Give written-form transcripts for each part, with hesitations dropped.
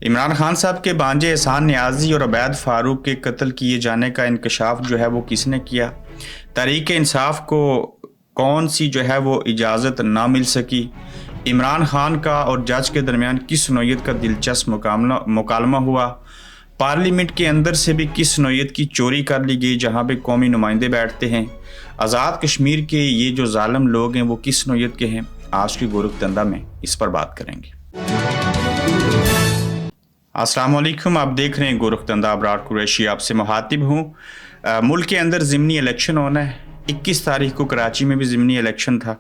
इमरान खान साहब के भांजे एहसान नियाज़ी और अबैद फ़ारूक के कत्ल किए जाने का इंकशाफ जो है वो किसने किया? तहरीक इंसाफ को कौन सी जो है वो इजाज़त ना मिल सकी? इमरान खान का और जज के दरमियान किस नौइयत का दिलचस्प मुकालमा हुआ? पार्लियामेंट के अंदर से भी किस नौइयत की चोरी कर ली गई जहाँ पे कौमी नुमाइंदे बैठते हैं? आज़ाद कश्मीर के ये जो जालिम लोग हैं वो किस नौइयत के हैं? आज की गोरखतंदा में इस पर बात करेंगे। अस्सलाम वालेकुम, आप देख रहे हैं गोरखतंदा। अबरार कुरैशी आपसे मुखातिब हूँ। मुल्क के अंदर ज़िमनी इलेक्शन होना है। 21 तारीख को कराची में भी ज़िमनी इलेक्शन था,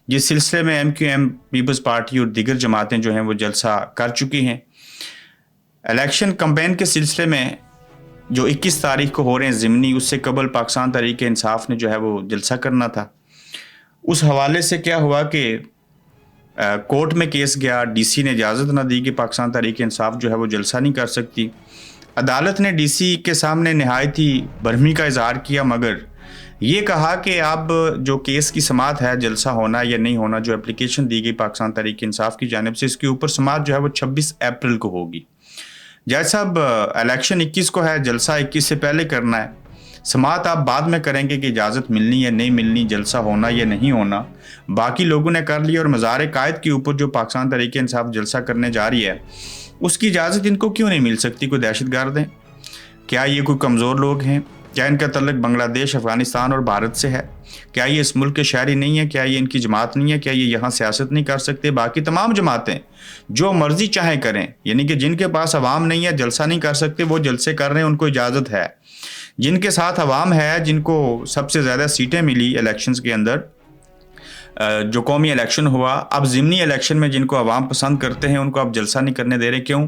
जिस सिलसिले में MQM पीपल्स पार्टी और दीगर जमातें जो हैं वो जलसा कर चुकी हैं। इलेक्शन कैंपेन के सिलसिले में जो 21 तारीख को हो रहे हैं ज़िमनी, उससे कबल पाकिस्तान तहरीक इंसाफ ने जो है वो जलसा करना था। उस हवाले से क्या हुआ कि कोर्ट में केस गया, DC ने इजाज़त ना दी कि पाकिस्तान तहरीक इंसाफ जो है वो जलसा नहीं कर सकती। अदालत ने DC के सामने नहायत ही बरहमी का इजहार किया, मगर ये कहा कि अब जो केस की समाअत है, जलसा होना या नहीं होना, जो एप्लीकेशन दी गई पाकिस्तान तहरीक इंसाफ की जानिब से, इसके ऊपर समाअत जो है वो 26 अप्रैल को होगी। जज साहब, इलेक्शन 21 को है, जलसा 21 से पहले करना है। समाअत आप बाद में करेंगे कि इजाज़त मिलनी या नहीं मिलनी, जलसा होना या नहीं होना। बाकी लोगों ने कर लिया और मज़ार कायद के ऊपर जो पाकिस्तान तहरीक इंसाफ जलसा करने जा रही है, उसकी इजाज़त इनको क्यों नहीं मिल सकती? कोई दहशतगर्द हैं क्या? ये कोई कमज़ोर लोग हैं क्या? इनका तल्लुक़ बांग्लादेश, अफ़गानिस्तान और भारत से है क्या? ये इस मुल्क के शहरी नहीं है क्या? ये इनकी जमात नहीं है क्या? ये यहाँ सियासत नहीं कर सकते? बाकी तमाम जमातें जो मर्ज़ी चाहे करें, यानी कि जिनके पास अवाम नहीं है, जलसा नहीं कर सकते, वो जलसे कर रहे हैं, उनको इजाज़त है। जिनके साथ अवाम है, जिनको सबसे ज़्यादा सीटें मिली इलेक्शंस के अंदर, जो कौमी इलेक्शन हुआ, अब ज़िमनी इलेक्शन में जिनको अवाम पसंद करते हैं उनको अब जलसा नहीं करने दे रहे। क्यों?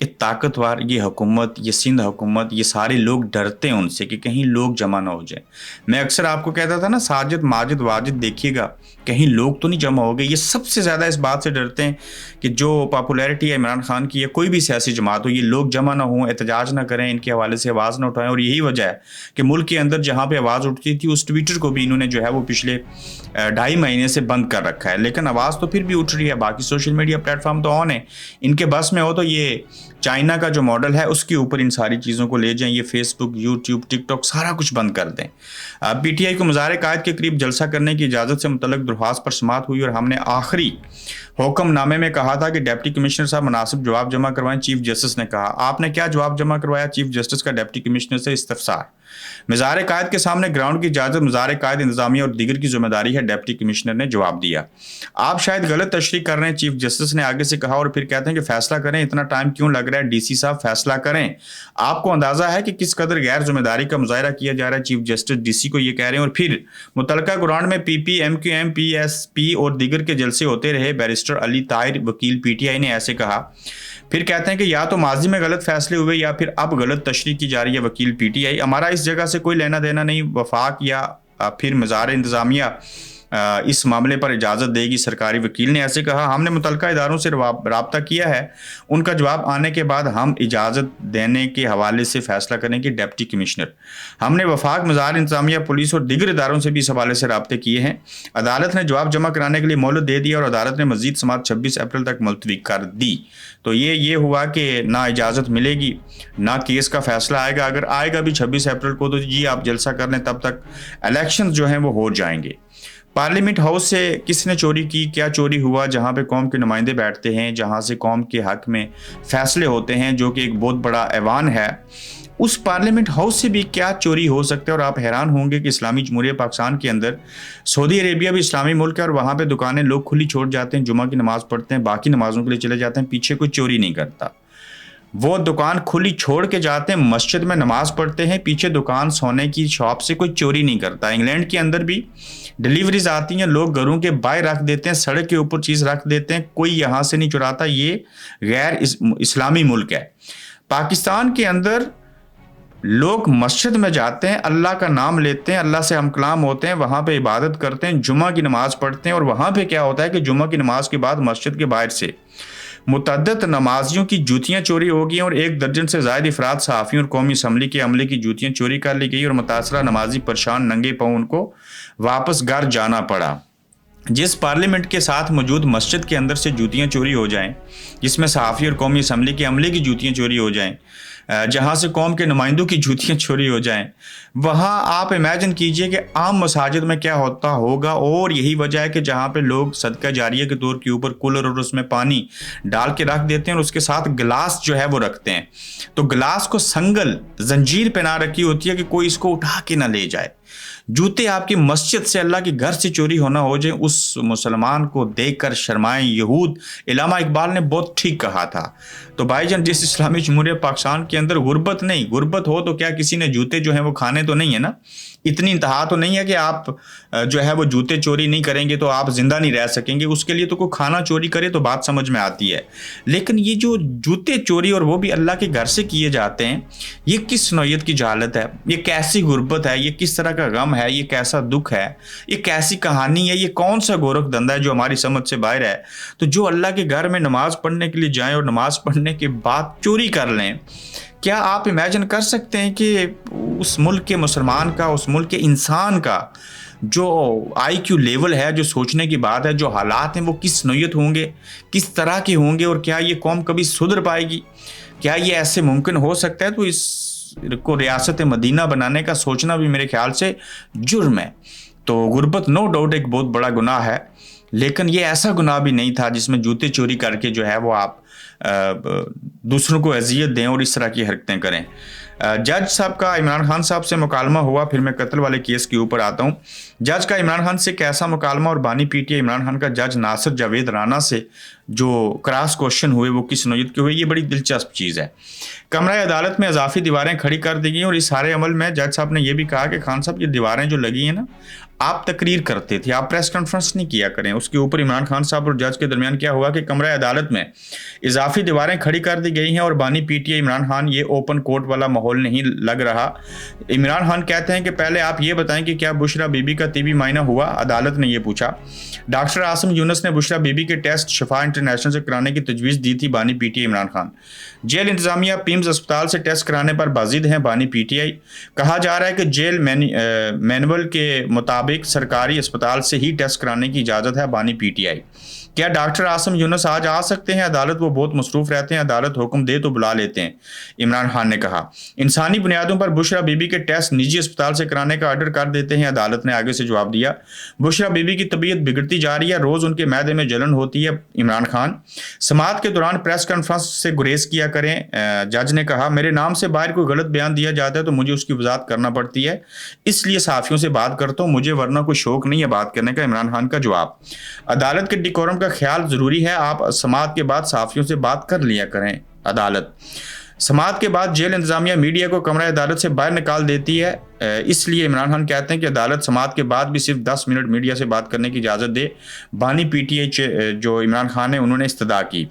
ये ताकतवर, ये हुकूमत, ये सिंध हुकूमत, ये सारे लोग डरते हैं उनसे कि कहीं लोग जमा ना हो जाए। मैं अक्सर आपको कहता था ना, साजिद माजिद वाजिद देखिएगा, कहीं लोग तो नहीं जमा हो गए। ये सबसे ज़्यादा इस बात से डरते हैं कि जो पॉपुलैरिटी है इमरान खान की, या कोई भी सियासी जमात हो, ये लोग जमा ना हों, एहतजाज ना करें, इनके हवाले से आवाज़ ना उठाएं। और यही वजह है कि मुल्क के अंदर जहाँ पर आवाज़ उठती थी, उस ट्विटर को भी इन्होंने जो है वो पिछले 2.5 महीने से बंद कर रखा है। लेकिन आवाज़ तो फिर भी उठ रही है। बाकी सोशल मीडिया प्लेटफॉर्म तो ऑन है। इनके बस में हो तो ये चाइना का जो मॉडल है उसके ऊपर इन सारी चीज़ों को ले जाएं। ये फेसबुक, यूट्यूब, टिकटॉक सारा कुछ बंद कर दें। PTI को मज़ार कायद के करीब जलसा करने की इजाज़त से मुतल्लिक़ दरख्वास्त पर समाअत हुई और हमने आखिरी हुक्मनामे में कहा था कि डिप्टी कमिश्नर साहब मुनासिब जवाब जमा करवाएं। चीफ जस्टिस ने कहा। आपने क्या जवाब जमा करवाया? चीफ जस्टिस का डिप्टी कमिश्नर से इस्तफसार। मज़ार कायद के सामने ग्राउंड की इजाज़त मज़ार कायद इंतजामिया और दीगर की जिम्मेदारी है, डिप्टी कमिश्नर ने जवाब दिया। आप शायद गलत तशरीह कर रहे हैं, चीफ जस्टिस ने आगे से कहा, और फिर कहते हैं कि फैसला करें। इतना टाइम क्यों लग रहा है? DC साहब फैसला करें। आपको अंदाजा है कि किस कदर गैर जिम्मेदारी का मुजाहरा किया जा रहा है? चीफ जस्टिस DC को ये कह रहे हैं। और फिर मुतलका ग्राउंड में PP, MQM, PSP और दीगर के जलसे होते रहे। बैरिस्टर अली ताहिर, वकील PTI ने ऐसे कहा। फिर कहते हैं कि या तो माजी में गलत फैसले हुए या फिर अब गलत तशरीह की जा रही है, वकील PTI। हमारा इस जगह से कोई लेना देना नहीं। वफाक या फिर मज़ार इंतज़ामिया इस मामले पर इजाज़त देगी, सरकारी वकील ने ऐसे कहा। हमने मुतल्लिका इदारों से रब्ता किया है, उनका जवाब आने के बाद हम इजाज़त देने के हवाले से फ़ैसला करेंगे, डिप्टी कमिश्नर। हमने वफाक, मज़ार इंतज़ामिया, पुलिस और दीगर इदारों से भी इस हवाले से रब्ते किए हैं। अदालत ने जवाब जमा कराने के लिए मोहलत दे दिया और अदालत ने मज़ीद समाअत 26 अप्रैल तक मुलतवी कर दी। तो ये हुआ कि ना इजाज़त मिलेगी, ना केस का फ़ैसला आएगा। अगर आएगा भी 26 अप्रैल को, तो जी आप जलसा कर लें, तब तक इलेक्शन जो हैं वो हो जाएंगे। पार्लियामेंट हाउस से किसने चोरी की? क्या चोरी हुआ? जहाँ पे कौम के नुमाइंदे बैठते हैं, जहाँ से कौम के हक में फ़ैसले होते हैं, जो कि एक बहुत बड़ा ऐवान है, उस पार्लियामेंट हाउस से भी क्या चोरी हो सकता है? और आप हैरान होंगे कि इस्लामी जमहूरियत पाकिस्तान के अंदर, सऊदी अरेबिया भी इस्लामी मुल्क है और वहाँ पे दुकानें लोग खुली छोड़ जाते हैं, जुमा की नमाज़ पढ़ते हैं, बाकी नमाज़ों के लिए चले जाते हैं, पीछे कोई चोरी नहीं करता। वो दुकान खुली छोड़ के जाते हैं, मस्जिद में नमाज पढ़ते हैं, पीछे दुकान, सोने की शॉप से कोई चोरी नहीं करता। इंग्लैंड के अंदर भी डिलीवरीज आती हैं, लोग घरों के बाहर रख देते हैं, सड़क के ऊपर चीज़ रख देते हैं, कोई यहाँ से नहीं चुराता। ये गैर इस्लामी मुल्क है। पाकिस्तान के अंदर लोग मस्जिद में जाते हैं, अल्लाह का नाम लेते हैं, अल्लाह से हम कलाम होते हैं, वहाँ पे इबादत करते हैं, जुमा की नमाज़ पढ़ते हैं। और वहाँ पे क्या होता है कि जुमा की नमाज के बाद मस्जिद के बाहर से मुतअद्दिद नमाजियों की जूतियाँ चोरी हो गई और 1 दर्जन से ज़ायद अफराद, सहाफ़ियों और कौमी असम्बली के अमले की जूतियाँ चोरी कर ली गई और मुतासरा नमाजी परेशान, नंगे पाँव उनको वापस घर जाना पड़ा। जिस पार्लियामेंट के साथ मौजूद मस्जिद के अंदर से जूतियाँ चोरी हो जाएं, जिसमें सहाफ़ी और कौमी असम्बली के अमले की जूतियाँ चोरी हो जाएं, जहाँ से कौम के नुमाइंदों की जूतियाँ चोरी हो जाएं, वहाँ आप इमेजिन कीजिए कि आम मसाजिद में क्या होता होगा। और यही वजह है कि जहाँ पे लोग सदका जारिया के तौर के ऊपर कूलर और उसमें पानी डाल के रख देते हैं और उसके साथ गिलास जो है वो रखते हैं, तो गिलास को संगल जंजीर पे ना रखी होती है कि कोई इसको उठा के ना ले जाए। जूते आपकी मस्जिद से, अल्लाह के घर से चोरी होना हो जाए, उस मुसलमान को देखकर शर्माएं यहूद। इलामा इकबाल ने बहुत ठीक कहा था। तो भाईजान, जिस इस्लामी जमहूरियत पाकिस्तान के अंदर गुर्बत नहीं, गुर्बत हो तो क्या किसी ने जूते जो हैं वो खाने तो नहीं है ना, इतनी इंतहा तो नहीं है कि आप जो है वो जूते चोरी नहीं करेंगे तो आप जिंदा नहीं रह सकेंगे। उसके लिए तो कोई खाना चोरी करे तो बात समझ में आती है, लेकिन ये जो जूते चोरी और वो भी अल्लाह के घर से किए जाते हैं, ये किस नौयत की जहालत है, ये कैसी गुर्बत है, ये किस तरह का गम है, ये कैसा दुख है, ये कैसी कहानी है, ये कौन सा गोरख धंधा है जो हमारी समझ से बाहर है। तो जो अल्लाह के घर में नमाज पढ़ने के लिए जाएं और नमाज पढ़ने के बाद चोरी कर लें, क्या आप इमेजिन कर सकते हैं कि उस मुल्क के मुसलमान का, उस मुल्क के इंसान का जो IQ लेवल है, जो सोचने की बात है, जो हालात हैं, वो किस नौयत होंगे, किस तरह के होंगे, और क्या ये कौम कभी सुधर पाएगी? क्या ये ऐसे मुमकिन हो सकता है? तो इसको रियासत मदीना बनाने का सोचना भी मेरे ख्याल से जुर्म है। तो गुर्बत नो डाउट एक बहुत बड़ा गुनाह है, लेकिन ये ऐसा गुनाह भी नहीं था जिसमें जूते चोरी करके जो है वो आप दूसरों को अजियत दें और इस तरह की हरकतें करें। जज साहब का इमरान खान साहब से मुकालमा हुआ, फिर मैं कत्ल वाले केस के ऊपर आता हूँ। जज का इमरान खान से कैसा मुकालमा और बानी PTI इमरान खान का जज नासिर जावेद राना से जो क्रॉस क्वेश्चन हुए वो किस नौयत के हुए, ये बड़ी दिलचस्प चीज़ है। कमरा अदालत में इजाफी दीवारें खड़ी कर दी गई और इस सारे अमल में जज साहब ने यह भी कहा कि खान साहब ये दीवारें जो लगी हैं ना, आप तकरीर करते थे, आप प्रेस कॉन्फ्रेंस नहीं किया करें। उसके ऊपर इमरान खान साहब और जज के दरमियान क्या हुआ कि कमरा अदालत में इजाफी दीवारें खड़ी कर दी गई हैं और बानी PTI इमरान खान, ये ओपन कोर्ट वाला माहौल नहीं लग रहा। इमरान खान कहते हैं कि पहले आप ये बताएं कि क्या बुशरा बीबी का तिबी मायना हुआ? अदालत ने यह पूछा। डॉक्टर आसिम यूनुस ने बुशरा बीबी के टेस्ट शफा इंटरनेशनल से कराने की तजवीज़ दी थी बानी PTI इमरान खान। जेल इंतजामिया पिम्स अस्पताल से टेस्ट कराने पर बाजिद हैं बानी PTI। कहा जा रहा है कि जेल मैनुअल के मुताबिक सरकारी अस्पताल से ही टेस्ट कराने की इजाज़त है बानी PTI। क्या डॉक्टर आसिम यूनुस आज आ सकते हैं अदालत? वो बहुत मसरूफ़ रहते हैं, अदालत हुक्म दे तो बुला लेते हैं, इमरान खान ने कहा। इंसानी बुनियादों पर बुशरा बीबी के टेस्ट निजी अस्पताल से कराने का आर्डर कर देते हैं, अदालत ने आगे से जवाब दिया। बुशरा बीबी की तबीयत बिगड़ती जा रही है, रोज़ उनके मैदे में जलन होती है, इमरान खान। समाअत के दौरान प्रेस कॉन्फ्रेंस से गुरेज किया करें, जज ने कहा। मेरे नाम से बाहर कोई गलत बयान दिया जाता है तो मुझे उसकी वजाहत करना पड़ती है, इसलिए सहाफ़ियों से बात करता हूँ, मुझे वरना कोई शौक नहीं है बात करने का, इमरान खान का जवाब। अदालत के डिकोरम का ख्याल ज़रूरी है, आप समाअत के बाद सहाफ़ियों से बात कर लिया करें, अदालत। समाअत के बाद जेल इंतजामिया मीडिया को कमरा अदालत से बाहर निकाल देती है, इसलिए इमरान खान कहते हैं कि अदालत समाअत के बाद भी सिर्फ 10 मिनट मीडिया से बात करने की इजाज़त दे। बानी PTI जो इमरान खान है उन्होंने इस्तदा की।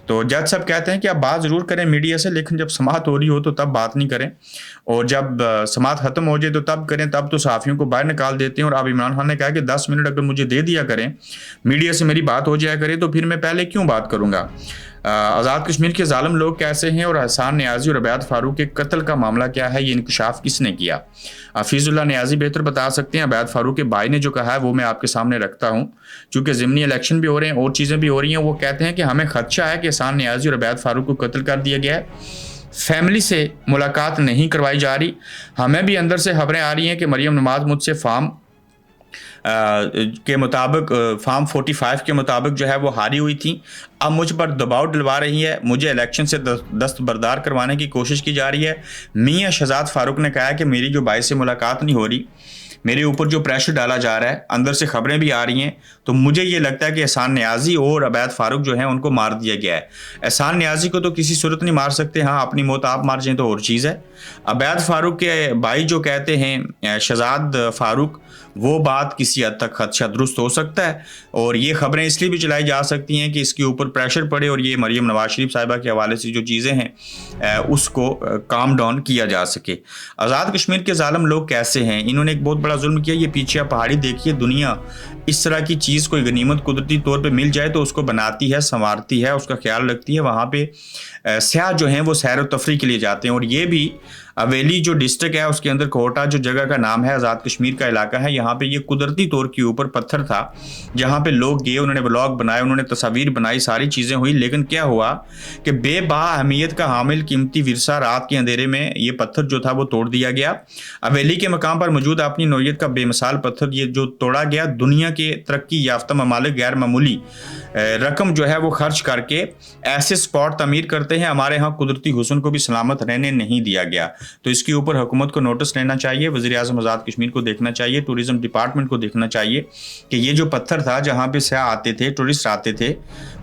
तो जज साहब कहते हैं कि आप बात ज़रूर करें मीडिया से, लेकिन जब समाअत हो रही हो तो तब बात नहीं करें, और जब समाअत ख़त्म हो जाए तो तब करें, तब तो सहाफ़ियों को बाहर निकाल देते हैं। और अब इमरान खान ने कहा कि 10 मिनट अगर मुझे दे दिया करें, मीडिया से मेरी बात हो जाया करे, तो फिर मैं पहले क्यों बात करूँगा। आज़ाद कश्मीर के जालिम लोग कैसे हैं और हसन नियाज़ी और अबैद फ़ारूक के कत्ल का मामला क्या है, ये इंकशाफ किसने किया? हफीज़ुल्लाह नियाज़ी बेहतर बता सकते हैं। अबैद फ़ारूक के भाई ने जो कहा है वो मैं आपके सामने रखता हूँ। चूँकि ज़िमनी इलेक्शन भी हो रहे हैं और चीज़ें भी हो रही हैं, वो कहते हैं कि हमें खदशा है कि हसन नियाज़ी और अबैद फ़ारूक को कत्ल कर दिया गया है, फैमिली से मुलाकात नहीं करवाई जा रही। हमें भी अंदर से खबरें आ रही हैं कि मरियम नमाज मुझसे फार्म के मुताबिक फार्म 45 के मुताबिक जो है वो हारी हुई थी, अब मुझ पर दबाव डलवा रही है, मुझे इलेक्शन से दस्तबरदार करवाने की कोशिश की जा रही है। मियां शहजाद फारूक ने कहा है कि मेरी जो भाई से मुलाकात नहीं हो रही, मेरे ऊपर जो प्रेशर डाला जा रहा है, अंदर से खबरें भी आ रही हैं, तो मुझे ये लगता है कि हसन नियाज़ी और अबैद फ़ारूक जो हैं उनको मार दिया गया है। हसन नियाज़ी को तो किसी सूरत नहीं मार सकते, हाँ अपनी मौत आप मार जाएं तो और चीज़ है। अबैद फ़ारूक के भाई जो कहते हैं शहजाद फ़ारूक, वो बात किसी हद तक खदशा दुरुस्त हो सकता है, और ये खबरें इसलिए भी चलाई जा सकती हैं कि इसके ऊपर प्रेशर पड़े और ये मरियम नवाज शरीफ साहिबा के हवाले से जो चीज़ें हैं उसको काम डाउन किया जा सके। आज़ाद कश्मीर के जालिम लोग कैसे हैं, इन्होंने एक बहुत बड़ा जुल्म किया। ये पीछे आप पहाड़ी देखिए, दुनिया इस तरह की चीज़ कोई गनीमत कुदरती तौर पे मिल जाए तो उसको बनाती है, संवारती है, उसका ख्याल रखती है। वहाँ पे सयाह जो हैं वो सैर व तफरी के लिए जाते हैं, और ये भी अवेली जो डिस्ट्रिक्ट है उसके अंदर कोटा जो जगह का नाम है, आज़ाद कश्मीर का इलाका है, यहाँ पे ये कुदरती तौर के ऊपर पत्थर था जहाँ पे लोग गए, उन्होंने ब्लॉग बनाए, उन्होंने तस्वीर बनाई, सारी चीज़ें हुई। लेकिन क्या हुआ कि बेबा अहमियत का हामिल कीमती विरसा रात के अंधेरे में ये पत्थर जो था वो तोड़ दिया गया। अवेली के मकाम पर मौजूद अपनी नौयत का बेमिसाल पत्थर ये जो तोड़ा गया, दुनिया के तरक्की याफ्ता ममालिक गैर मामूली रकम जो है वो खर्च करके ऐसे स्पॉट तमीर करते हैं, हमारे यहाँ कुदरती हुस्न को भी सलामत रहने नहीं दिया गया। तो इसके ऊपर हुकूमत को नोटिस लेना चाहिए, वज़ीर आज़म आज़ाद कश्मीर को देखना चाहिए, टूरिज़्म डिपार्टमेंट को देखना चाहिए कि ये जो पत्थर था जहाँ पे सयाह आते थे, टूरिस्ट आते थे,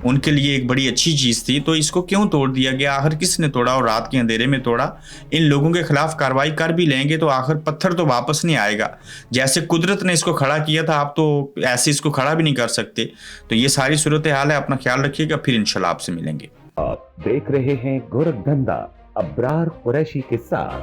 उनके लिए एक बड़ी अच्छी चीज़ थी, तो इसको क्यों तोड़ दिया गया? आखिर किसने तोड़ा और रात के अंधेरे में तोड़ा? इन लोगों के खिलाफ कार्रवाई कर भी लेंगे तो आखिर पत्थर तो वापस नहीं आएगा। जैसे कुदरत ने इसको खड़ा किया था, आप तो ऐसे इसको खड़ा भी नहीं कर सकते। तो ये सारी सूरत हाल है, अपना ख्याल रखिएगा, फिर इंशाल्लाह आपसे मिलेंगे। आप देख रहे हैं गोरखधंधा अब्रार कुरैशी के साथ।